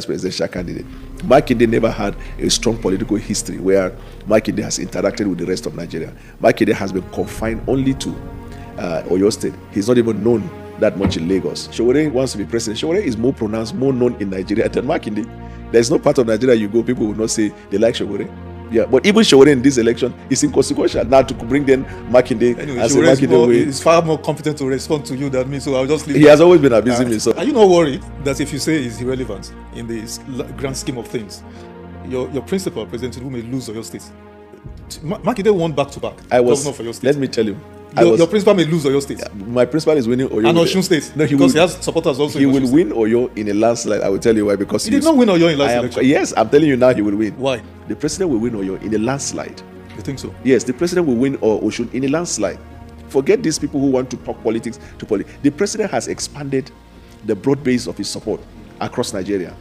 presidential candidate. Makinde never had a strong political history where Makinde has interacted with the rest of Nigeria. Makinde has been confined only to Oyo State. He's not even known that much in Lagos. Sowore wants to be president. Sowore is more pronounced, more known in Nigeria than Makinde. There's no part of Nigeria you go, people will not say they like Sowore. Yeah, but even Sowore in this election is inconsequential. Now to bring them Makinde anyway, as a Makinde way. He's far more competent to respond to you than me, so I'll just leave He has always been abusing me. So are you not worried that if you say he's irrelevant in the grand scheme of things, your principal, President Tinubu, may lose Oyo State? Makinde won back-to-back governor for your state. Let me tell you. Your principal may lose Oyo State. My principal is winning Oyo. And Osun State. No, because he has supporters also. He will win Oyo in a landslide. I will tell you why. Because he did not win Oyo in last election. Yes, I'm telling you now he will win. Why? The president will win Oyo in a landslide. You think so? Yes, the president will win Osun in a landslide. Forget these people who want to talk politics to politics. The president has expanded the broad base of his support across Nigeria.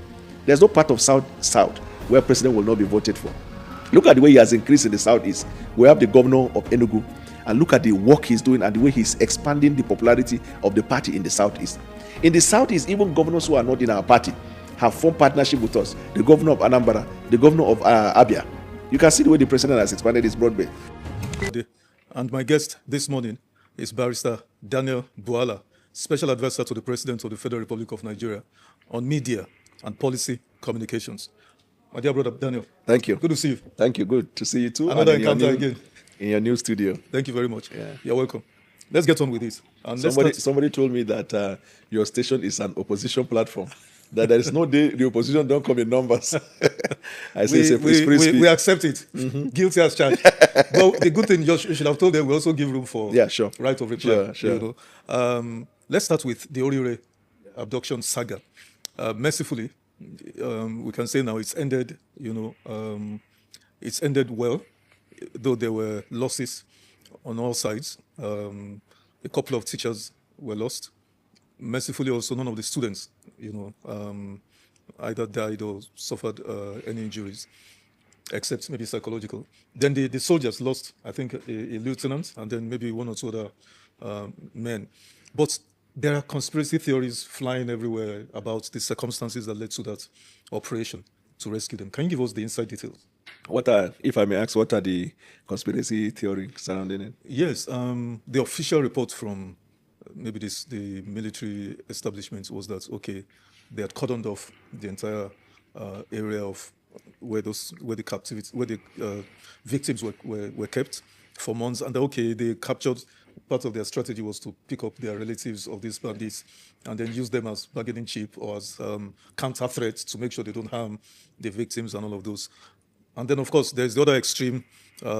There's no part of South where president will not be voted for. Look at the way he has increased in the Southeast. We have the governor of Enugu. And look at the work he's doing and the way he's expanding the popularity of the party in the Southeast. In the Southeast, even governors who are not in our party have formed partnership with us. The governor of Anambra, the governor of Abia. You can see the way the president has expanded his broad base. And my guest this morning is Barrister Daniel Bwala, Special Advisor to the President of the Federal Republic of Nigeria on media and policy communications. My dear brother Daniel. Thank you. Good to see you. Thank you. Good to see you too. Another encounter again. In your new studio. Thank you very much. Yeah. You're welcome. Let's get on with it. And somebody told me that your station is an opposition platform. That there is no day the opposition don't come in numbers. I say we accept it. Mm-hmm. Guilty as charged. But the good thing, you should have told them we also give room for right of reply. Sure. You know? Let's start with the Orire abduction saga. Mercifully, we can say now it's ended. It's ended well, though there were losses on all sides. A couple of teachers were lost. Mercifully, also none of the students, either died or suffered any injuries, except maybe psychological. Then the soldiers lost, I think, a lieutenant and then maybe one or two other men. But there are conspiracy theories flying everywhere about the circumstances that led to that operation to rescue them. Can you give us the inside details? If I may ask, what are the conspiracy theories surrounding it? Yes, the official report from maybe the military establishment was that, okay, they had cordoned off the entire area of where the victims were kept for months, and okay, they captured. Part of their strategy was to pick up their relatives of these bandits and then use them as bargaining chip or as counter threats to make sure they don't harm the victims and all of those. And then, of course, there's the other extreme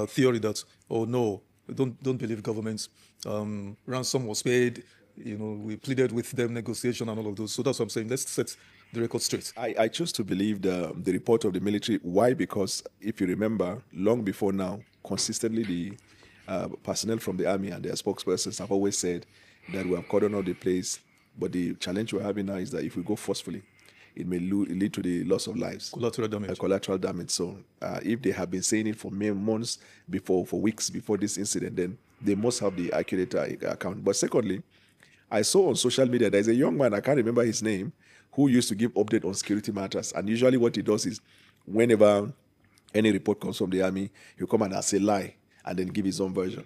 theory that, oh no, don't believe governments. Ransom was paid. We pleaded with them, negotiation and all of those. So that's what I'm saying. Let's set the record straight. I choose to believe the report of the military. Why? Because if you remember, long before now, consistently the personnel from the army and their spokespersons have always said that we have cordoned off the place. But the challenge we're having now is that if we go forcefully, it may lead to the loss of lives. Collateral damage. So if they have been saying it for many months before, for weeks before this incident, then they must have the accurate account. But secondly, I saw on social media, there's a young man, I can't remember his name, who used to give update on security matters. And usually what he does is, whenever any report comes from the army, he'll come and say lie and then give his own version.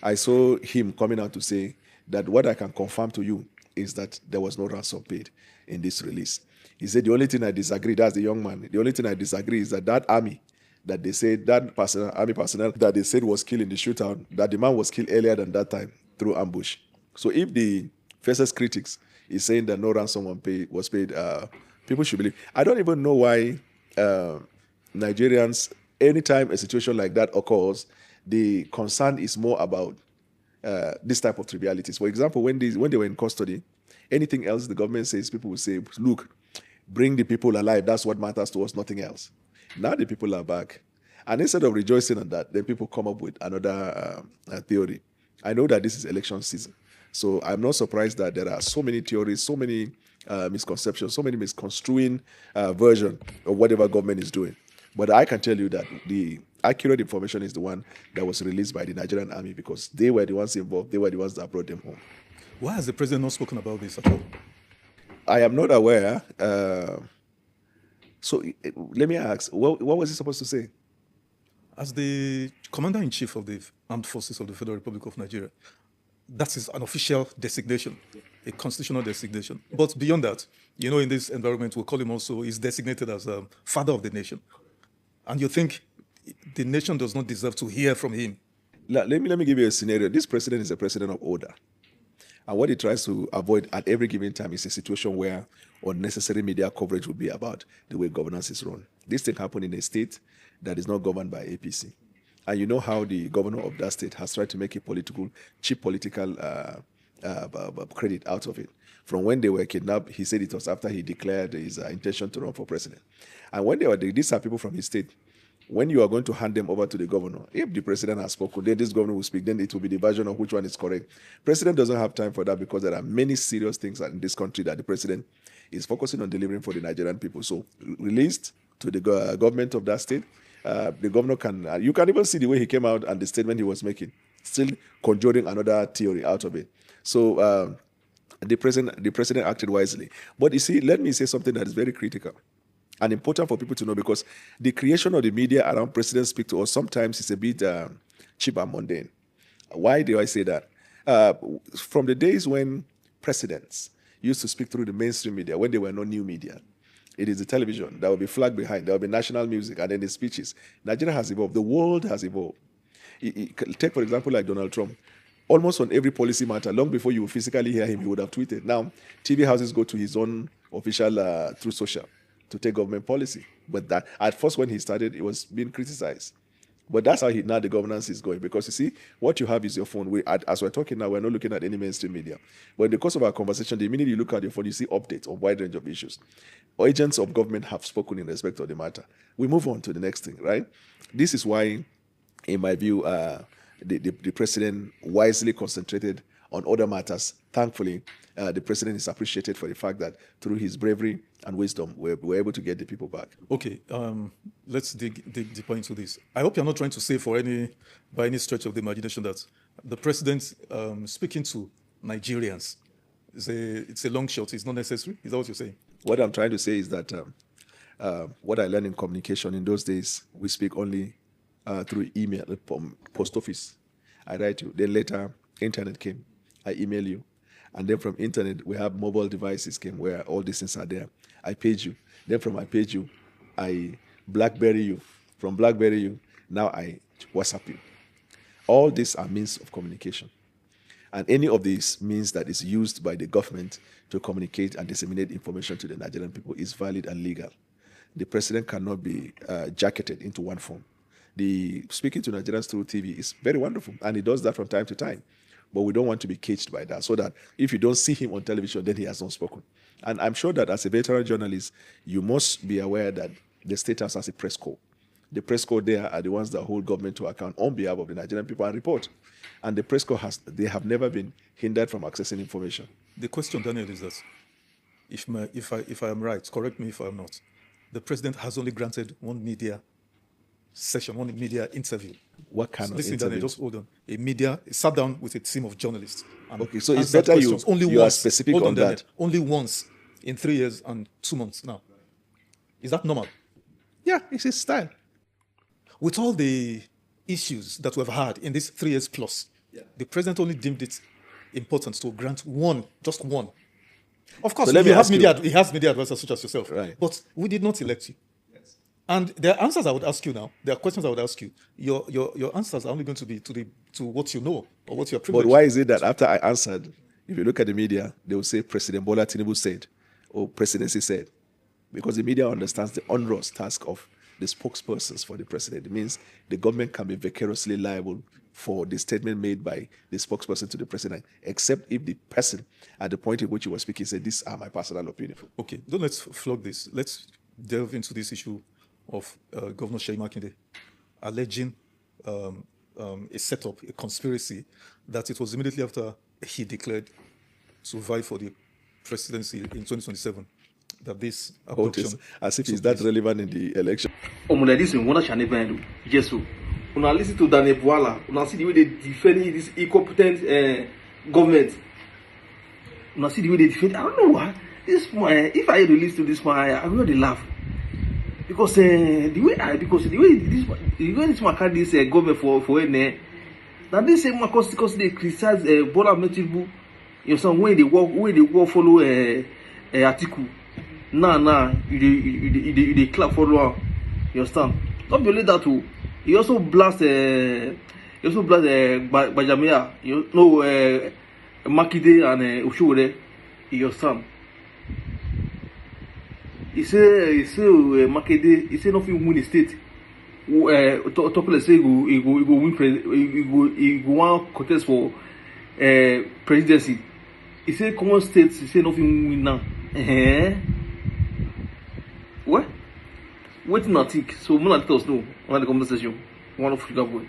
I saw him coming out to say that what I can confirm to you is that there was no ransom paid in this release. He said, the only thing I disagree, that's the young man, the only thing I disagree is that army that they said, army personnel that they said was killed in the shootout, that the man was killed earlier than that time through ambush. So if the Fiercest critics is saying that no ransom was paid, people should believe. I don't even know why Nigerians, anytime a situation like that occurs, the concern is more about this type of trivialities. For example, when they were in custody, anything else the government says, people will say, look, bring the people alive. That's what matters to us, nothing else. Now the people are back. And instead of rejoicing on that, then people come up with another theory. I know that this is election season. So I'm not surprised that there are so many theories, so many misconceptions, so many misconstruing version of whatever government is doing. But I can tell you that the accurate information is the one that was released by the Nigerian army because they were the ones involved. They were the ones that brought them home. Why has the president not spoken about this at all? I am not aware. So let me ask, what was he supposed to say? As the Commander-in-Chief of the Armed Forces of the Federal Republic of Nigeria, that is an official designation, a constitutional designation. But beyond that, in this environment, we'll call him also, he's designated as a father of the nation. And you think the nation does not deserve to hear from him? Let me give you a scenario. This president is a president of order. And what he tries to avoid at every given time is a situation where unnecessary media coverage will be about the way governance is run. This thing happened in a state that is not governed by APC. And you know how the governor of that state has tried to make a cheap political credit out of it. From when they were kidnapped, he said it was after he declared his intention to run for president. And when these are people from his state. When you are going to hand them over to the governor, if the president has spoken, then this governor will speak, then it will be the version of which one is correct. President doesn't have time for that because there are many serious things in this country that the president is focusing on delivering for the Nigerian people. So released to the government of that state, the governor can, you can even see the way he came out and the statement he was making, still conjuring another theory out of it. So the president acted wisely. But you see, let me say something that is very critical and important for people to know, because the creation of the media around president speak to us sometimes is a bit cheap and mundane. Why do I say that? From the days when presidents used to speak through the mainstream media, when there were no new media, it is the television, there will be flag behind, there will be national music, and then the speeches. Nigeria has evolved. The world has evolved. Take, for example, like Donald Trump. Almost on every policy matter, long before you physically hear him, he would have tweeted. Now, TV houses go to his own official through social to take government policy. But that at first when he started, it was being criticized. But that's how now the governance is going. Because you see, what you have is your phone. As we're talking now, we're not looking at any mainstream media. But in the course of our conversation, the minute you look at your phone, you see updates on a wide range of issues. Agents of government have spoken in respect of the matter. We move on to the next thing, right? This is why, in my view, the president wisely concentrated on other matters. Thankfully, the president is appreciated for the fact that through his bravery and wisdom, we're able to get the people back. Okay, let's dig deeper into this. I hope you're not trying to say by any stretch of the imagination that the president speaking to Nigerians, it's a long shot, it's not necessary. Is that what you're saying? What I'm trying to say is that what I learned in communication in those days, we speak only through email, post office. I write you. Then later, internet came. I email you. And then from internet, we have mobile devices came where all these things are there. I page you. Then from I page you, I BlackBerry you. From BlackBerry you, now I WhatsApp you. All these are means of communication. And any of these means that is used by the government to communicate and disseminate information to the Nigerian people is valid and legal. The president cannot be jacketed into one form. The speaking to Nigerians through TV is very wonderful, and he does that from time to time. But we don't want to be caged by that, so that if you don't see him on television, then he has not spoken. And I'm sure that as a veteran journalist, you must be aware that the state house has a press corps. The press corps there are the ones that hold government to account on behalf of the Nigerian people and report. And the press corps they have never been hindered from accessing information. The question, Daniel, is that if I am right, correct me if I'm not, the president has only granted one media session, one media interview. What kind of interview? interview? Just hold on. Sat down with a team of journalists. Okay, so it's better you are specific on that. Daniel, only once in 3 years and 2 months now. Is that normal? Yeah, it's his style. With all the issues that we've had in this 3 years plus, the president only deemed it important to grant one, just one. Of course, So he has media advisors such as yourself. Right. But we did not elect you. And there are answers I would ask you now. There are questions I would ask you. Your answers are only going to be to what you know or what you're privileged. But why is it that after I answered, if you look at the media, they will say President Bwala Tinubu said, or presidency said? Because the media understands the onerous task of the spokespersons for the president. It means the government can be vicariously liable for the statement made by the spokesperson to the president, except if the person at the point in which he was speaking said, these are my personal opinion. Okay, don't let's flog this. Let's delve into this issue of Governor Seyi Makinde alleging a setup, a conspiracy, that it was immediately after he declared to vie for the presidency in 2027 that this abduction... As if it's that relevant in the election. When I listen to Daniel Bwala, when I see the way they defend this incompetent government, when I see the way they defend, I don't know why. This man, if I had to listen to this man, I would laugh. because the way this man carry this government for it, now this same man because they criticize Bwala Tinubu, you know, when they work follow article. Nah, you clap for you understand? Not only that too, he also blast Gbajabiamila, you know, Misguided and Oshore, you understand? He say Misguided, he say nothing win the state. Talk say he go win he go want contest for presidency. He say common states, he say nothing win now. What? Waiting at tick. So, I'm going to let us know on the conversation. One of Sugar Boy.